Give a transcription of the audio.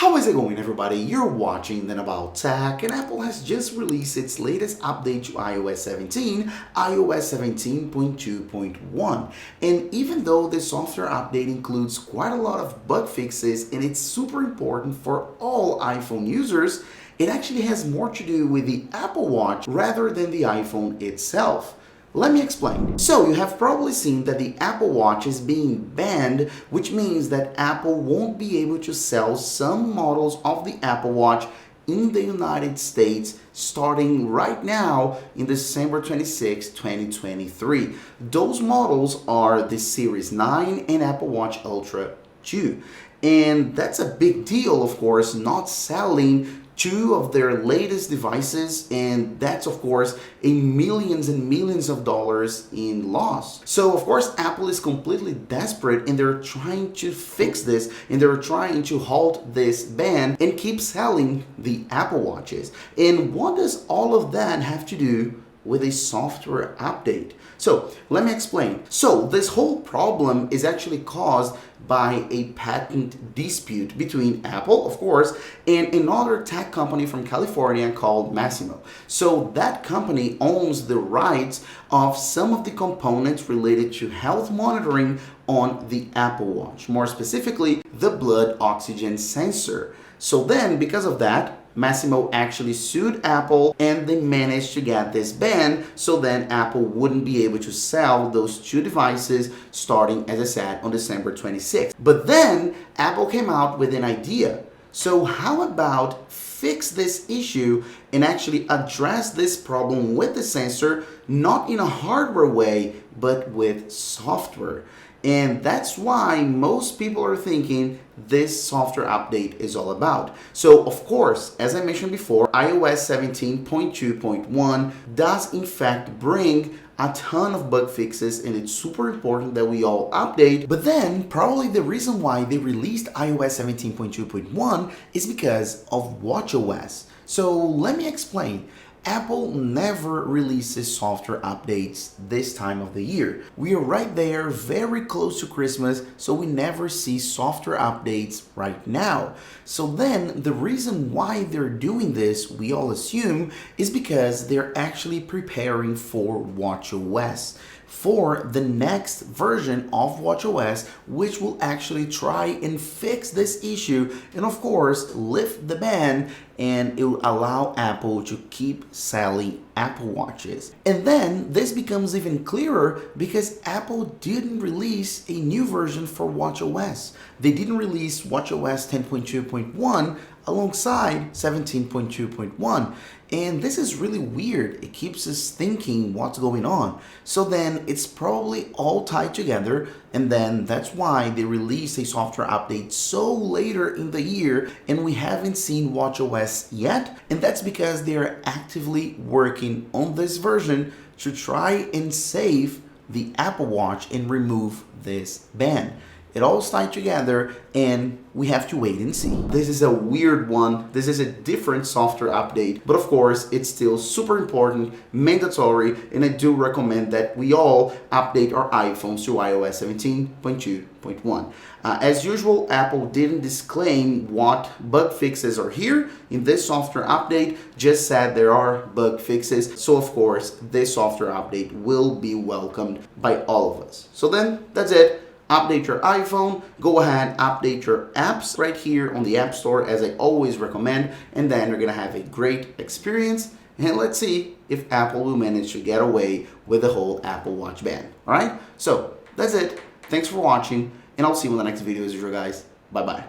How is it going, everybody? You're watching Then About Tech, and Apple has just released its latest update to iOS 17, iOS 17.2.1. And even though this software update includes quite a lot of bug fixes and it's super important for all iPhone users, it actually has more to do with the Apple Watch rather than the iPhone itself. Let me explain. So you have probably seen that the Apple Watch is being banned, which means that Apple won't be able to sell some models of the Apple Watch in the United States starting right now in December 26, 2023. Those models are the Series 9 and Apple Watch Ultra 2. And that's a big deal, of course, not selling two of their latest devices, and that's of course a millions and millions of dollars in loss. So of course Apple is completely desperate and they're trying to fix this, and they're trying to halt this ban and keep selling the Apple Watches. And what does all of that have to do with a software update? So let me explain. So this whole problem is actually caused by a patent dispute between Apple, of course, and another tech company from California called Massimo. So that company owns the rights of some of the components related to health monitoring on the Apple Watch, more specifically the blood oxygen sensor. So then, because of that, Massimo actually sued Apple and they managed to get this ban, so then Apple wouldn't be able to sell those two devices starting, as I said, on December 26th. But then Apple came out with an idea. So how about fix this issue and actually address this problem with the sensor, not in a hardware way, but with software? And that's why most people are thinking this software update is all about. So of course, as I mentioned before, iOS 17.2.1 does in fact bring a ton of bug fixes, and it's super important that we all update. But then probably the reason why they released iOS 17.2.1 is because of watchOS. So let me explain. Apple never releases software updates this time of the year. We are right there, very close to Christmas, so we never see software updates right now. So then the reason why they're doing this, we all assume, is because they're actually preparing for watchOS, for the next version of watchOS, which will actually try and fix this issue and of course lift the ban, and it will allow Apple to keep selling Apple Watches. And then this becomes even clearer because Apple didn't release a new version for watchOS. They didn't release watchOS 10.2.1 alongside 17.2.1. And this is really weird. It keeps us thinking what's going on. So then it's probably all tied together, and then that's why they released a software update so later in the year and we haven't seen watchOS yet. And that's because they are actively working on this version to try and save the Apple Watch and remove this ban. It all tied together and we have to wait and see. This is a weird one. This is a different software update, but of course it's still super important, mandatory, and I do recommend that we all update our iPhones to iOS 17.2.1. As usual, Apple didn't disclaim what bug fixes are here in this software update, just said there are bug fixes. So of course, this software update will be welcomed by all of us. So then that's it. Update your iPhone, go ahead, update your apps right here on the App Store, as I always recommend, and then you're gonna have a great experience. And let's see if Apple will manage to get away with the whole Apple Watch ban. All right, so that's it. Thanks for watching, and I'll see you in the next video as usual, guys. Bye bye.